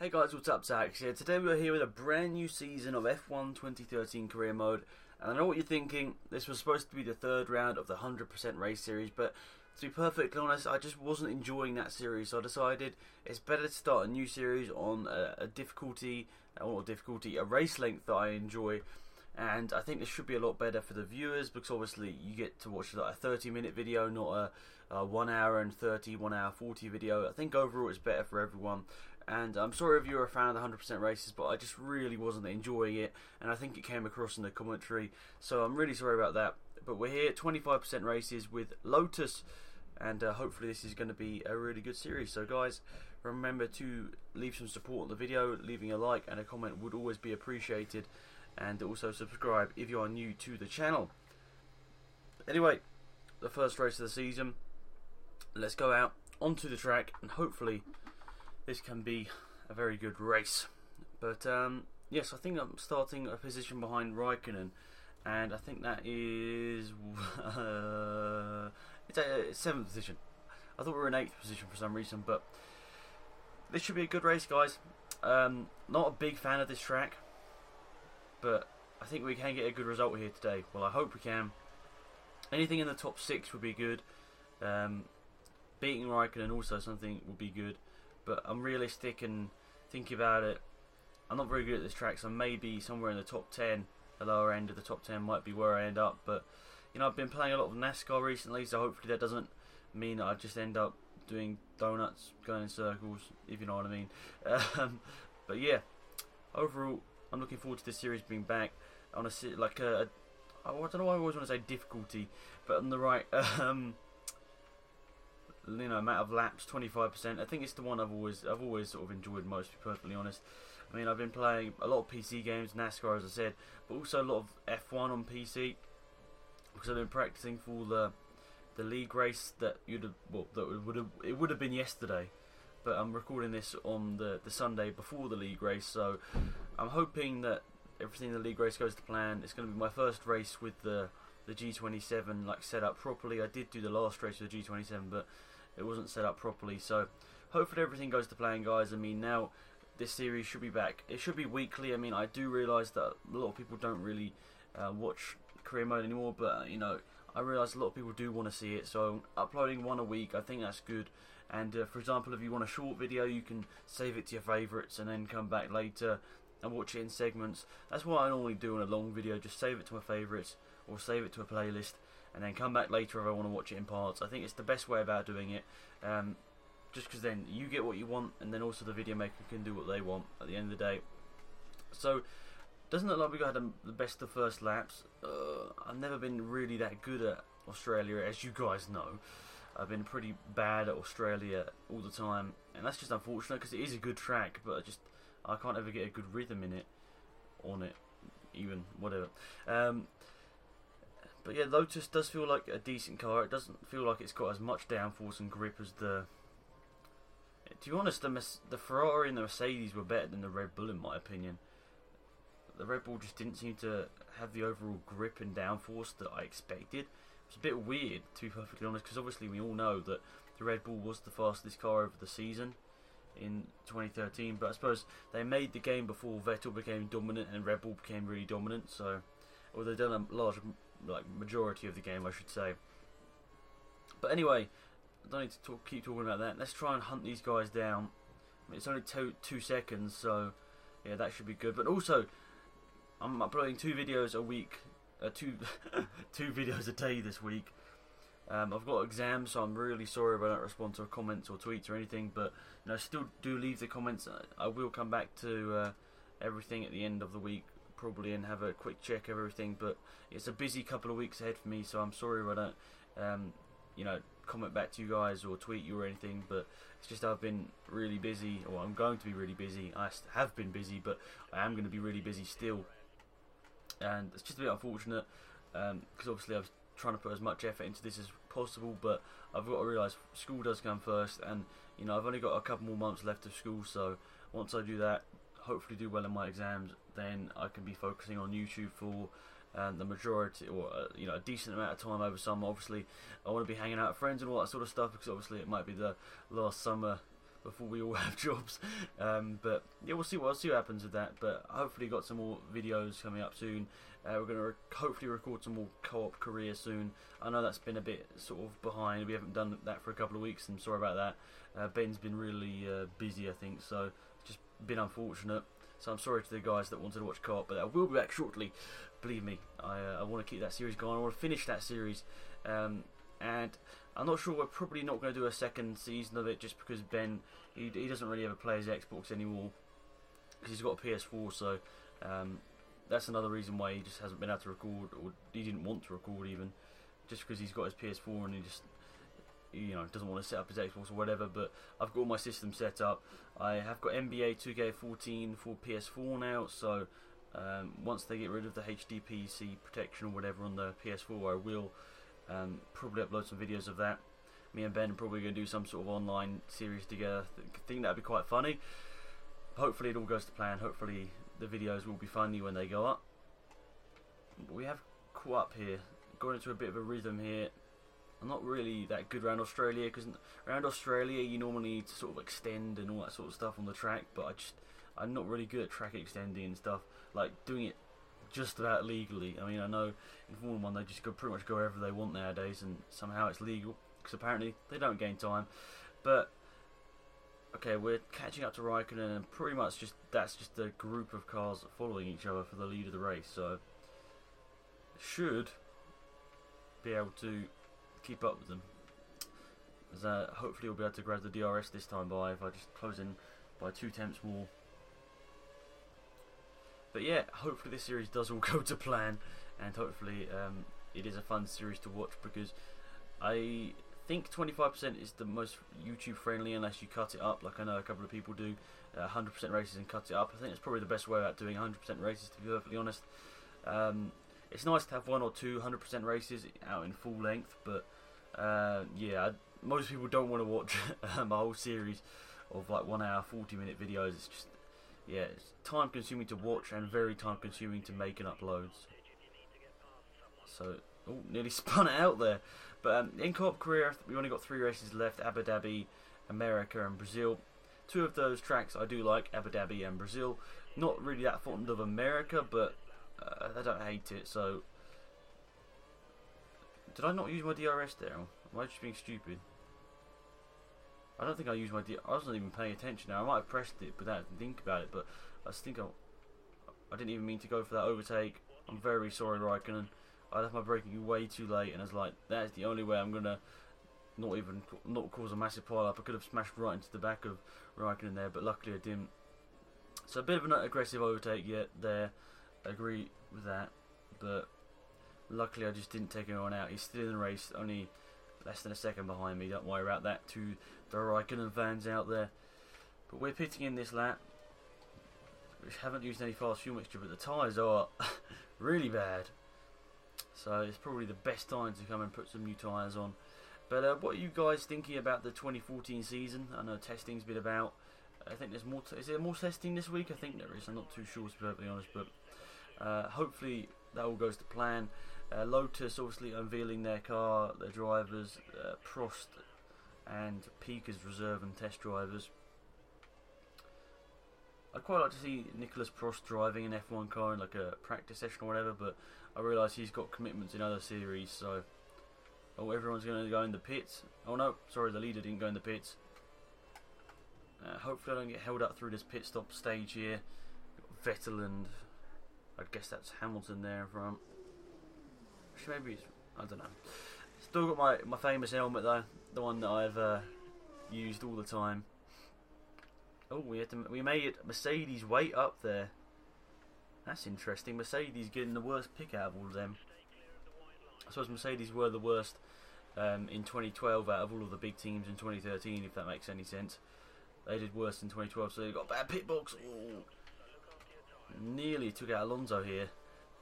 Hey guys, what's up? Zach here. Today we're here with a brand new season of F1 2013 Career Mode, and I know what you're thinking. This was supposed to be the third round of the 100% race series, but to be perfectly honest, I just wasn't enjoying that series, so I decided it's better to start a new series on a race length that I enjoy. And I think this should be a lot better for the viewers, because obviously you get to watch like a 30-minute video, not a 1 hour and 30, 1 hour 40 video. I think overall it's better for everyone. And I'm sorry if you're a fan of the 100% races, but I just really wasn't enjoying it, and I think it came across in the commentary, so I'm really sorry about that. But we're here at 25% races with Lotus, and hopefully this is going to be a really good series. So guys, remember to leave some support on the video. Leaving a like and a comment would always be appreciated, and also subscribe if you are new to the channel. Anyway, the first race of the season, let's go out onto the track, and hopefully this can be a very good race. But yes, I think I'm starting a position behind Raikkonen, and I think that is it's a 7th position. I thought we were in 8th position for some reason, but this should be a good race, guys. Not a big fan of this track, but I think we can get a good result here today. Well, I hope we can. Anything in the top 6 would be good. Beating Raikkonen also something would be good. But I'm realistic and thinking about it. I'm not very good at this track, so maybe somewhere in the top 10, the lower end of the top 10 might be where I end up. But you know, I've been playing a lot of NASCAR recently, so hopefully that doesn't mean that I just end up doing donuts, going in circles, if you know what I mean. But yeah, overall, I'm looking forward to this series being back on a like a I don't know why I always want to say difficulty, but on the right you know, amount of laps, 25%. I think it's the one I've always sort of enjoyed most, to be perfectly honest. I mean, I've been playing a lot of PC games, NASCAR as I said, but also a lot of F1 on PC, because I've been practicing for the league race that it would have been yesterday, but I'm recording this on the Sunday before the league race, so I'm hoping that everything in the league race goes to plan. It's going to be my first race with the G27 like set up properly. I did do the last race with the G27, but it wasn't set up properly, so hopefully everything goes to plan, guys. I mean, now this series should be back. It should be weekly. I mean, I do realise that a lot of people don't really watch career mode anymore, but you know, I realise a lot of people do want to see it, so uploading one a week, I think that's good. And for example, if you want a short video, you can save it to your favourites and then come back later and watch it in segments. That's what I normally do on a long video, just save it to my favourites or save it to a playlist, and then come back later if I want to watch it in parts. I think it's the best way about doing it, just because then you get what you want, and then also the video maker can do what they want at the end of the day. So, doesn't look like we got the best of first laps. I've never been really that good at Australia, as you guys know. I've been pretty bad at Australia all the time, and that's just unfortunate, because it is a good track, but I can't ever get a good rhythm in it, on it, even, whatever. But yeah, Lotus does feel like a decent car. It doesn't feel like it's got as much downforce and grip as the... To be honest, the Ferrari and the Mercedes were better than the Red Bull, in my opinion. The Red Bull just didn't seem to have the overall grip and downforce that I expected. It's a bit weird, to be perfectly honest, because obviously we all know that the Red Bull was the fastest car over the season in 2013, but I suppose they made the game before Vettel became dominant and Red Bull became really dominant, so... Or they've done a large majority of the game, I should say. But anyway, I don't need to keep talking about that. Let's try and hunt these guys down. I mean, it's only 2 seconds, so yeah, that should be good. But also, I'm uploading 2 videos a week, 2 videos a day this week. I've got exams, so I'm really sorry if I don't respond to comments or tweets or anything. But you know, still do leave the comments. I will come back to everything at the end of the week, probably, and have a quick check of everything. But it's a busy couple of weeks ahead for me, so I'm sorry if I don't you know, comment back to you guys or tweet you or anything. But it's just I've been really busy, or I'm going to be really busy. I have been busy, but I am going to be really busy still, and it's just a bit unfortunate, because obviously I was trying to put as much effort into this as possible, but I've got to realise school does come first, and you know, I've only got a couple more months left of school, so once I do that, hopefully do well in my exams, then I can be focusing on YouTube for the majority, or you know, a decent amount of time over summer. Obviously I want to be hanging out with friends and all that sort of stuff, because obviously it might be the last summer before we all have jobs. But yeah, we'll see what happens with that. But hopefully, got some more videos coming up soon. We're going to hopefully record some more co-op career soon. I know that's been a bit sort of behind. We haven't done that for a couple of weeks. I'm sorry about that. Ben's been really busy, I think, so just been unfortunate. So I'm sorry to the guys that wanted to watch co-op, but I will be back shortly. Believe me, I want to keep that series going. I want to finish that series. And I'm not sure, we're probably not going to do a second season of it, just because Ben, he doesn't really ever play his Xbox anymore, because he's got a PS4, so that's another reason why he just hasn't been able to record, or he didn't want to record even, just because he's got his PS4 and he just, you know, doesn't want to set up his Xbox or whatever. But I've got all my system set up. I have got NBA 2K14 for PS4 now, so once they get rid of the HDPC protection or whatever on the PS4, I will probably upload some videos of that. Me and Ben are probably going to do some sort of online series together. I think that'd be quite funny. Hopefully it all goes to plan. Hopefully the videos will be funny when they go up. But we have caught up here, got into a bit of a rhythm here. I'm not really that good around Australia, because around Australia you normally need to sort of extend and all that sort of stuff on the track, but I'm not really good at track extending and stuff, like doing it just about legally. I mean, I know in Formula 1 they just pretty much go wherever they want nowadays, and somehow it's legal, because apparently they don't gain time. But okay, we're catching up to Raikkonen, and pretty much that's just a group of cars following each other for the lead of the race, so should be able to keep up with them. As hopefully we'll be able to grab the DRS this time by, if I just close in by 2 tenths more. But yeah, hopefully this series does all go to plan, and hopefully it is a fun series to watch, because I think 25% is the most YouTube friendly, unless you cut it up like I know a couple of people do, 100% races and cut it up. I think it's probably the best way about doing 100% races, to be perfectly honest. It's nice to have 1 or 2 100% races out in full length, but yeah, most people don't want to watch a whole series of like 1 hour 40-minute videos. It's just, yeah, it's time consuming to watch and very time consuming to make and upload. So, oh, nearly spun it out there. But in co-op career, we only got 3 races left: Abu Dhabi, America and Brazil. 2 of those tracks I do like, Abu Dhabi and Brazil. Not really that fond of America, but I don't hate it. So, did I not use my DRS there? Am I just being stupid? I don't think I used my DRS. I wasn't even paying attention now. I might have pressed it without think about it, but I think I didn't even mean to go for that overtake. I'm very sorry, Raikkonen. I left my braking way too late, and I was like, that's the only way I'm gonna not cause a massive pile up. I could have smashed right into the back of Raikkonen there, but luckily I didn't. So a bit of an aggressive overtake yet there. I agree with that, but luckily I just didn't take anyone out. He's still in the race, only less than a second behind me. Don't worry about that to the Raikkonen fans out there. But we're pitting in this lap. We haven't used any fast fuel mixture, but the tyres are really bad. So it's probably the best time to come and put some new tyres on. But what are you guys thinking about the 2014 season? I know testing's been about. I think there's more. Is there more testing this week? I think there is. I'm not too sure, to be perfectly honest, but hopefully that all goes to plan. Lotus obviously unveiling their car, their drivers, Prost and Peak as reserve and test drivers. I'd quite like to see Nicholas Prost driving an F1 car in like a practice session or whatever, but I realise he's got commitments in other series, so... Oh, everyone's going to go in the pits. Oh no, sorry, the leader didn't go in the pits. Hopefully I don't get held up through this pit stop stage here. Got Vettel and... I guess that's Hamilton there in front. Maybe it's... I don't know. Still got my famous helmet though. The one that I've used all the time. Oh, we made it Mercedes way up there. That's interesting. Mercedes getting the worst pick out of all of them. I suppose Mercedes were the worst in 2012 out of all of the big teams in 2013, if that makes any sense. They did worse in 2012, so they got bad pit box. Ooh. Nearly took out Alonso here.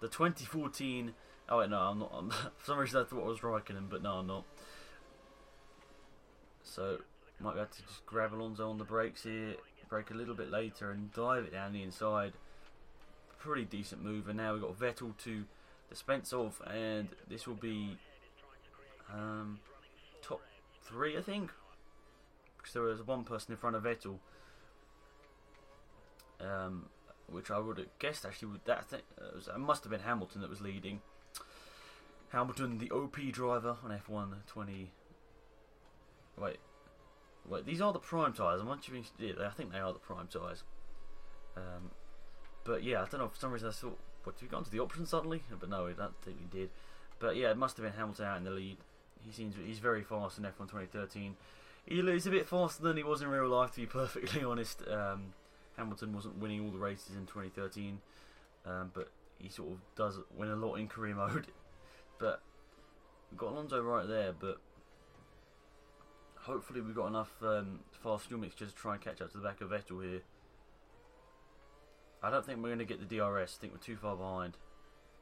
The 2014... Oh wait, no, I'm not. For some reason I thought I was Raikkonen, but no, I'm not. So, might be able to just grab Alonso on the brakes here, brake a little bit later and dive it down the inside. Pretty decent move, and now we've got Vettel to dispense of, and this will be top 3, I think. because there was one person in front of Vettel, which I would have guessed actually would it must have been Hamilton that was leading. Hamilton, the OP driver on F1 20. Wait, these are the prime tyres. I think they are the prime tyres. But yeah, I don't know, for some reason I thought, what, did we go onto the options suddenly? But no, I don't think we did. But yeah, it must have been Hamilton out in the lead. He's very fast in F1 2013. He's a bit faster than he was in real life, to be perfectly honest. Hamilton wasn't winning all the races in 2013, but he sort of does win a lot in career mode. But we've got Alonso right there, but hopefully we've got enough fast fuel mixture to try and catch up to the back of Vettel here. I don't think we're going to get the DRS. I think we're too far behind.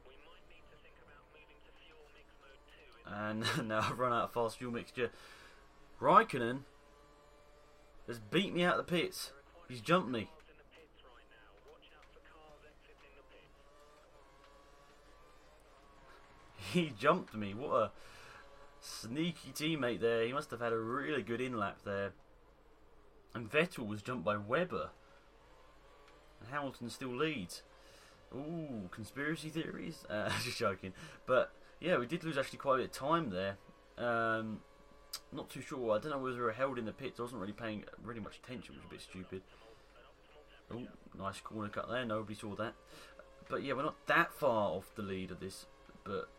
We might need to think about moving to fuel mix mode 2. And now I've run out of fast fuel mixture. Raikkonen has beat me out of the pits. He's jumped me. He jumped me. What a sneaky teammate there. He must have had a really good in-lap there. And Vettel was jumped by Webber. And Hamilton still leads. Ooh, conspiracy theories? Just joking. But yeah, we did lose actually quite a bit of time there. Not too sure. I don't know whether we were held in the pits. I wasn't really paying really much attention, which was a bit stupid. Oh, nice corner cut there. Nobody saw that. But yeah, we're not that far off the lead of this. But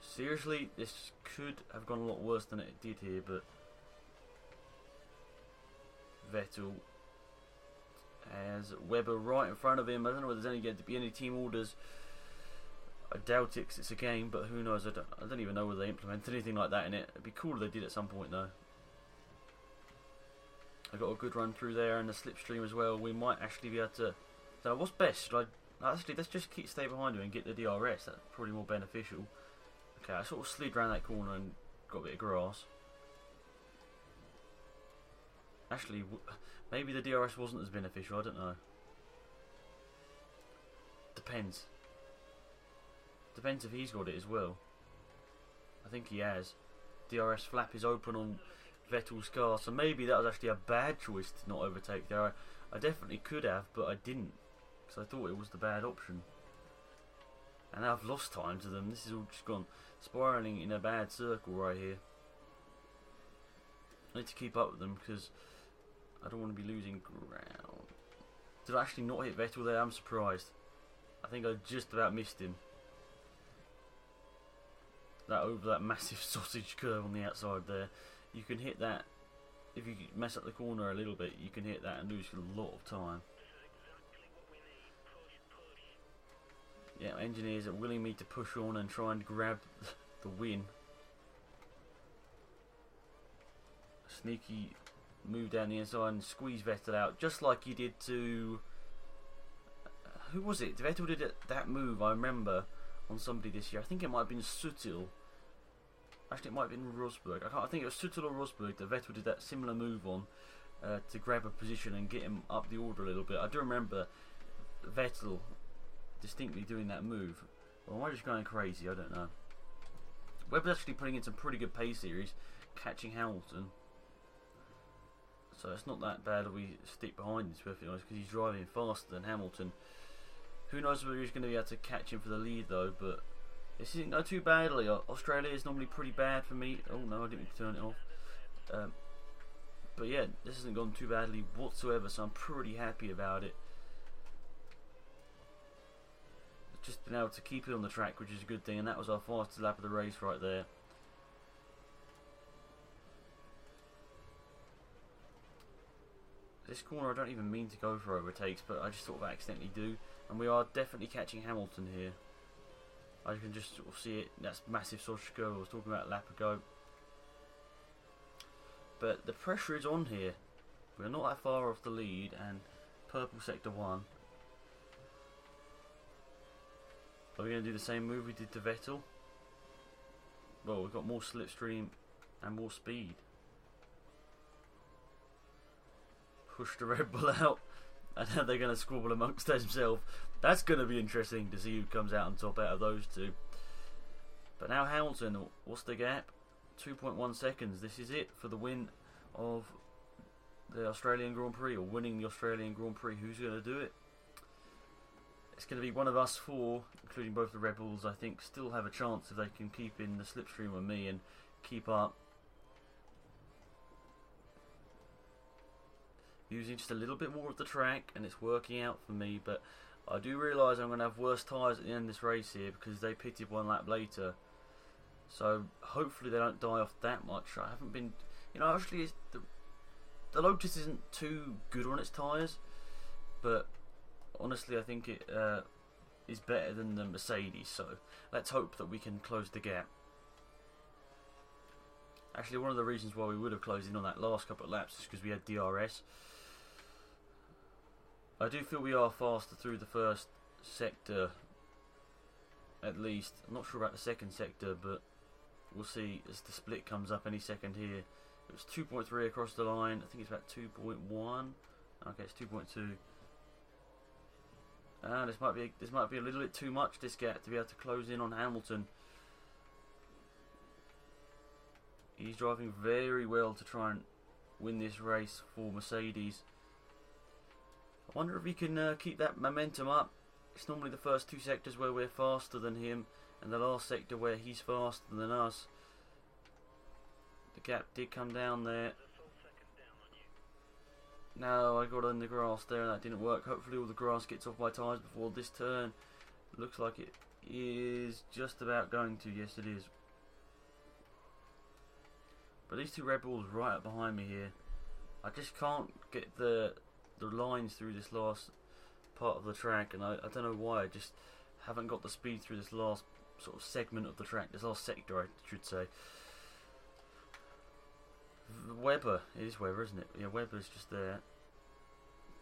seriously, this could have gone a lot worse than it did here. But Vettel has Webber right in front of him. I don't know whether there's going to be any team orders. I doubt it 'cause it's a game, but who knows? I don't even know whether they implement anything like that in it. It'd be cool if they did at some point though. I got a good run through there and the slipstream as well. We might actually be able to. So what's best? Actually, let's just stay behind him and get the DRS. That's probably more beneficial. Okay, I sort of slid around that corner and got a bit of grass. Actually, maybe the DRS wasn't as beneficial. I don't know. Depends. Depends if he's got it as well. I think he has. DRS flap is open on Vettel's car, so maybe that was actually a bad choice to not overtake there. I definitely could have, but I didn't, because I thought it was the bad option. And now I've lost time to them. This has all just gone spiralling in a bad circle right here. I need to keep up with them because I don't want to be losing ground. Did I actually not hit Vettel there? I'm surprised. I think I just about missed him. That over that massive sausage curve on the outside there. You can hit that. If you mess up the corner a little bit, you can hit that and lose a lot of time. Yeah, engineers are willing me to push on and try and grab the win. Sneaky move down the inside and squeeze Vettel out, just like he did to... who was it? Vettel did that move, I remember, on somebody this year. I think it might have been Suttil. Actually, it might have been Rosberg. I think it was Suttil or Rosberg that Vettel did that similar move on to grab a position and get him up the order a little bit. I do remember Vettel distinctly doing that move. Or am I just going crazy? I don't know. Webber's actually putting in some pretty good pace series, catching Hamilton. So it's not that bad if we stick behind him, to be perfectly honest, because he's driving faster than Hamilton. Who knows whether he's going to be able to catch him for the lead though, but this isn't going too badly. Australia is normally pretty bad for me. Oh no, I didn't mean to turn it off. But yeah, this hasn't gone too badly whatsoever, so I'm pretty happy about it. Just been able to keep it on the track, which is a good thing, and that was our fastest lap of the race right there. This corner I don't even mean to go for overtakes, but I just sort of accidentally do. And we are definitely catching Hamilton here. I can just sort of see it. That's massive sausage curve I was talking about a lap ago. But the pressure is on here. We're not that far off the lead, and purple sector 1. Are we going to do the same move we did to Vettel? Well, we've got more slipstream and more speed. Push the Red Bull out, and now they're going to squabble amongst themselves. That's going to be interesting to see who comes out on top out of those two. But now Hamilton, what's the gap? 2.1 seconds. This is it for the win of the Australian Grand Prix, or winning the Australian Grand Prix. Who's going to do it? It's going to be one of us four, including both the Red Bulls. I think still have a chance if they can keep in the slipstream with me and keep up. Using just a little bit more of the track, and it's working out for me, but I do realise I'm going to have worse tyres at the end of this race here because they pitted one lap later. So hopefully they don't die off that much. I haven't been, actually the Lotus isn't too good on its tyres, but honestly I think it is better than the Mercedes, so let's hope that we can close the gap. Actually, one of the reasons why we would have closed in on that last couple of laps is because we had DRS. I do feel we are faster through the first sector, at least. I'm not sure about the second sector, but we'll see as the split comes up any second here. It was 2.3 across the line. I think it's about 2.1. Okay, it's 2.2. And this might be a little bit too much, this gap, to be able to close in on Hamilton. He's driving very well to try and win this race for Mercedes. I wonder if he can keep that momentum up. It's normally the first two sectors where we're faster than him, and the last sector where he's faster than us. The gap did come down there. No, I got in the grass there and that didn't work. Hopefully all the grass gets off my tyres before this turn. Looks like it is just about going to. Yes, it is. But these two Red Bulls right up behind me here. I just can't get the lines through this last part of the track, and I don't know why. I just haven't got the speed through this last sort of segment of the track. This last sector, I should say. Webber, it is Webber, isn't it? Yeah, Webber's just there.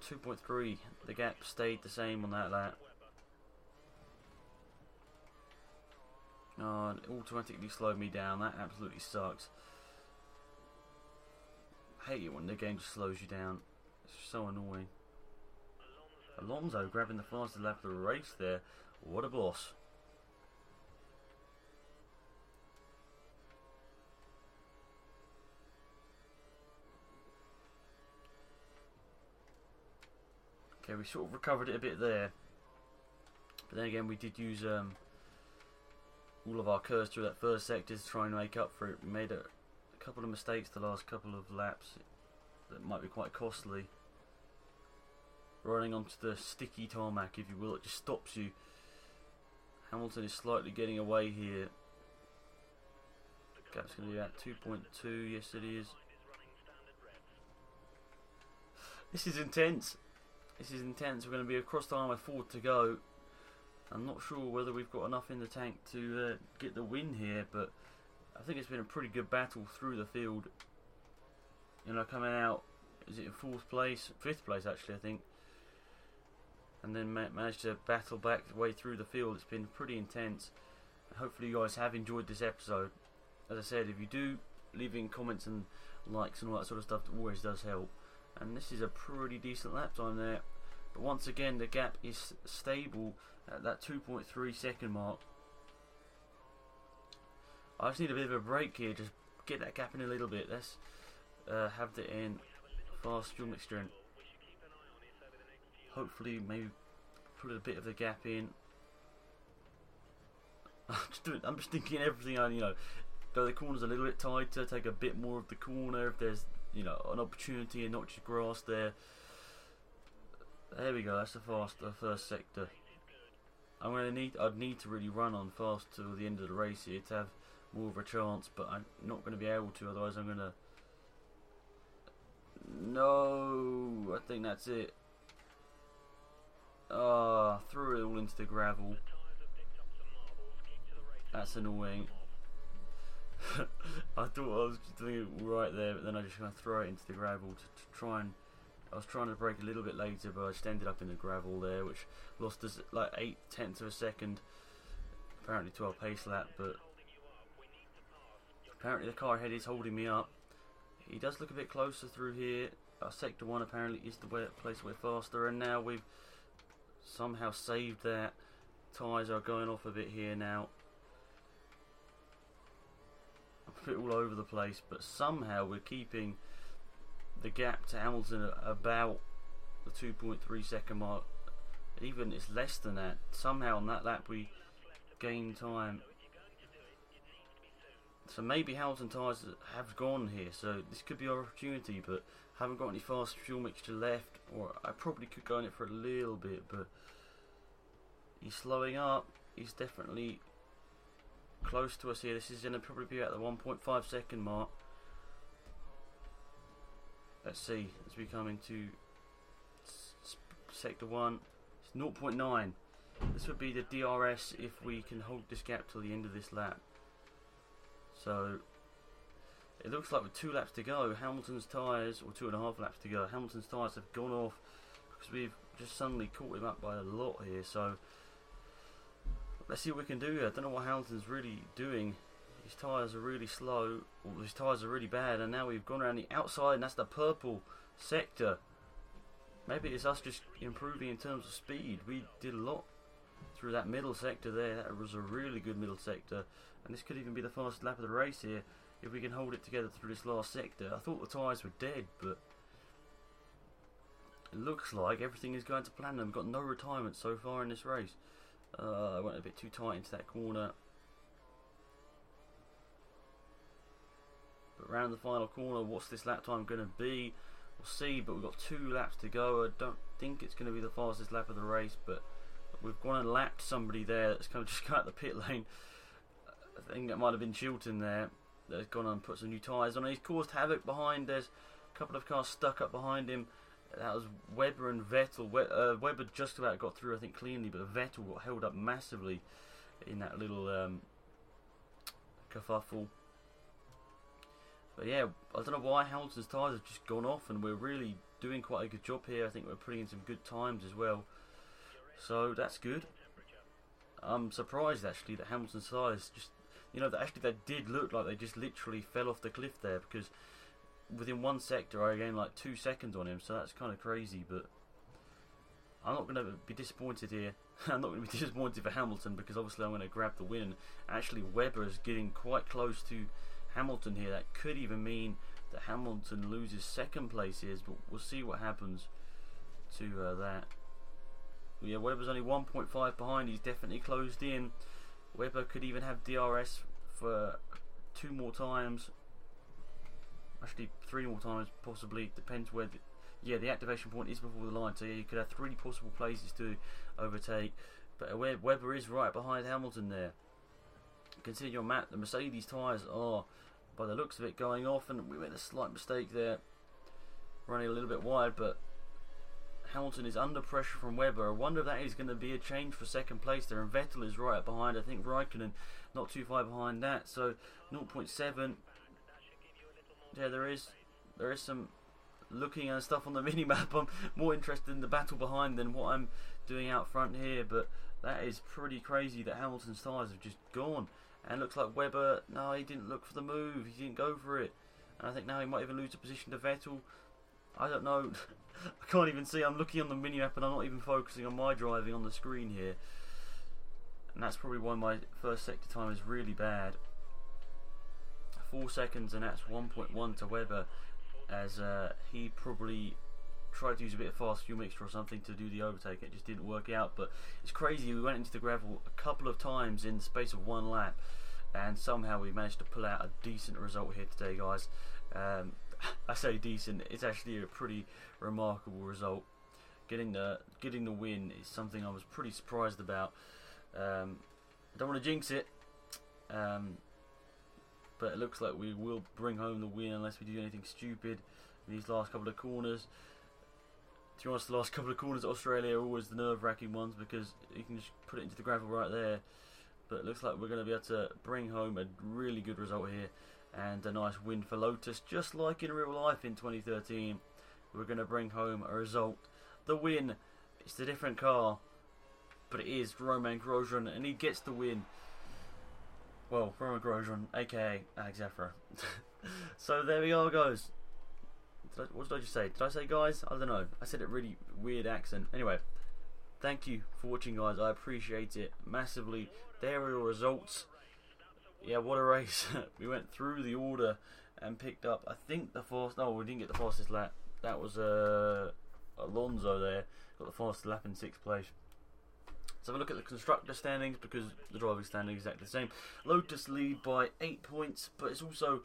2.3. The gap stayed the same on that lap. Oh, it automatically slowed me down. That absolutely sucks. I hate it when the game just slows you down. It's so annoying. Alonso grabbing the fastest lap of the race there. What a boss. Okay, we sort of recovered it a bit there. But then again, we did use all of our curves through that first sector to try and make up for it. We made a couple of mistakes the last couple of laps that might be quite costly. Running onto the sticky tarmac, if you will, it just stops you. Hamilton is slightly getting away here. Gap's going to be at 2.2. Yes, it is. This is intense. This is intense. We're going to be across the line with 4 to go. I'm not sure whether we've got enough in the tank to get the win here, but I think it's been a pretty good battle through the field. Coming out, is it in 4th place? 5th place, actually, I think. And then managed to battle back the way through the field. It's been pretty intense. Hopefully you guys have enjoyed this episode. As I said, if you do, leave in comments and likes and all that sort of stuff, it always does help. And this is a pretty decent lap time there. But once again, the gap is stable at that 2.3 second mark. I just need a bit of a break here, just get that gap in a little bit. Let's have it in fast fuel mixture in. Hopefully maybe put a bit of the gap in. I'm just thinking everything on, go the corners a little bit tighter, take a bit more of the corner if there's, an opportunity and not just grass there. There we go, that's the first sector. I'd need to really run on fast till the end of the race here to have more of a chance, but I'm not going to be able to, otherwise I'm going to... No, I think that's it. Threw it all into the gravel. That's annoying. I thought I was doing it right there, but then I just going to throw it into the gravel to try and... I was trying to brake a little bit later, but I just ended up in the gravel there, which lost us like 0.8 of a second, apparently, to our pace lap. But apparently the car ahead is holding me up. He does look a bit closer through here. Our sector 1 apparently is the place we're faster, and now we've somehow saved that. Tyres are going off a bit here now. I'm a bit all over the place, but somehow we're keeping the gap to Hamilton at about the 2.3 second mark. Even it's less than that. Somehow on that lap we gain time. So maybe Hamilton tyres have gone here, so this could be our opportunity, but haven't got any fast fuel mixture left, or I probably could go in it for a little bit, but he's slowing up. He's definitely close to us here. This is going to probably be at the 1.5 second mark. Let's see, as we come into sector 1, it's 0.9. This would be the DRS if we can hold this gap till the end of this lap. So it looks like with 2 laps to go, Hamilton's tyres, or 2.5 laps to go, Hamilton's tyres have gone off because we've just suddenly caught him up by a lot here. So let's see what we can do here. I don't know what Hamilton's really doing. His tyres are really slow, or his tyres are really bad, and now we've gone around the outside, and that's the purple sector. Maybe it's us just improving in terms of speed. We did a lot through that middle sector there. That was a really good middle sector, and this could even be the fastest lap of the race here if we can hold it together through this last sector. I thought the tyres were dead, but it looks like everything is going to plan. We've got no retirement so far in this race. I went a bit too tight into that corner. But round the final corner, what's this lap time going to be? We'll see, but we've got 2 laps to go. I don't think it's going to be the fastest lap of the race, but we've gone and lapped somebody there that's kind of just got out the pit lane. I think that might have been Chilton there that has gone and put some new tyres on. He's caused havoc behind. There's a couple of cars stuck up behind him. That was Webber and Vettel. Webber just about got through, I think, cleanly, but Vettel got held up massively in that little kerfuffle. But yeah, I don't know why Hamilton's tyres have just gone off, and we're really doing quite a good job here. I think we're putting in some good times as well, so that's good. I'm surprised actually that Hamilton's tyres just, you know, that actually they did look like they just literally fell off the cliff there, because within one sector I gained like 2 seconds on him, so that's kind of crazy. But I'm not going to be disappointed here. I'm not going to be disappointed for Hamilton, because obviously I'm going to grab the win. Actually, Webber is getting quite close to Hamilton here. That could even mean that Hamilton loses second place here, but we'll see what happens to that. But yeah, Webber's only 1.5 behind. He's definitely closed in. Webber could even have DRS for 2 more times. Actually, 3 more times possibly. Depends where the activation point is before the line. So yeah, you could have 3 possible places to overtake. But Webber is right behind Hamilton there. Consider your map. The Mercedes tyres are, by the looks of it, going off, and we made a slight mistake there, running a little bit wide. But Hamilton is under pressure from Webber. I wonder if that is going to be a change for second place there. And Vettel is right up behind. I think Raikkonen not too far behind that. So 0.7. Yeah, there is some looking and stuff on the mini map. I'm more interested in the battle behind than what I'm doing out front here. But that is pretty crazy that Hamilton's tyres have just gone. And looks like Webber, no, he didn't look for the move. He didn't go for it. And I think now he might even lose the position to Vettel. I don't know. I can't even see. I'm looking on the mini map and I'm not even focusing on my driving on the screen here. And that's probably why my first sector time is really bad. 4 seconds, and that's 1.1 to Webber, as he probably tried to use a bit of fast fuel mixture or something to do the overtake. It just didn't work out. But it's crazy. We went into the gravel a couple of times in the space of 1 lap, and somehow we managed to pull out a decent result here today, guys. I say decent. It's actually a pretty remarkable result. Getting the win is something I was pretty surprised about. I don't want to jinx it. But it looks like we will bring home the win unless we do anything stupid in these last couple of corners. To be honest, the last couple of corners at Australia are always the nerve-wracking ones, because you can just put it into the gravel right there. But it looks like we're going to be able to bring home a really good result here, and a nice win for Lotus, just like in real life in 2013. We're going to bring home a result. The win. It's a different car, but it is Romain Grosjean, and he gets the win. Well, Romain Grosjean, aka Alex Zafra. So there we are, guys. What did I just say? Did I say guys? I don't know. I said it really weird accent. Anyway, thank you for watching, guys. I appreciate it massively. There are your results. yeah, what a race. We went through the order and picked up, I think, the fastest. No, we didn't get the fastest lap. That was Alonso there. Got the fastest lap in 6th place. Let's have a look at the constructor standings, because the driving standings are exactly the same. Lotus lead by 8 points, but it's also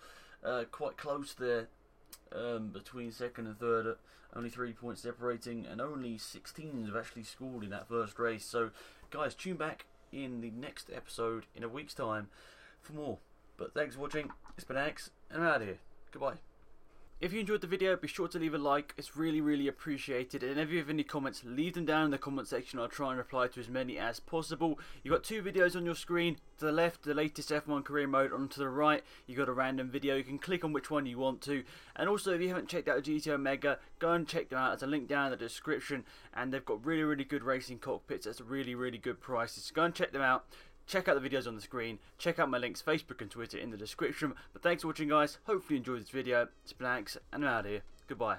quite close there between 2nd and 3rd. Only 3 points separating, and only 16 have actually scored in that first race. So, guys, tune back in the next episode in a week's time for more. But thanks for watching. It's been Alex, and I'm out of here. Goodbye. If you enjoyed the video, be sure to leave a like. It's really, really appreciated. And if you have any comments, leave them down in the comment section. I'll try and reply to as many as possible. You've got 2 videos on your screen. To the left, the latest F1 career mode. On to the right, you've got a random video. You can click on which one you want to. And also, if you haven't checked out GT Omega, go and check them out. There's a link down in the description. And they've got really, really good racing cockpits at really, really good prices. So go and check them out. Check out the videos on the screen. Check out my links, Facebook and Twitter, in the description. But thanks for watching, guys. Hopefully you enjoyed this video. It's been Alex, and I'm out of here. Goodbye.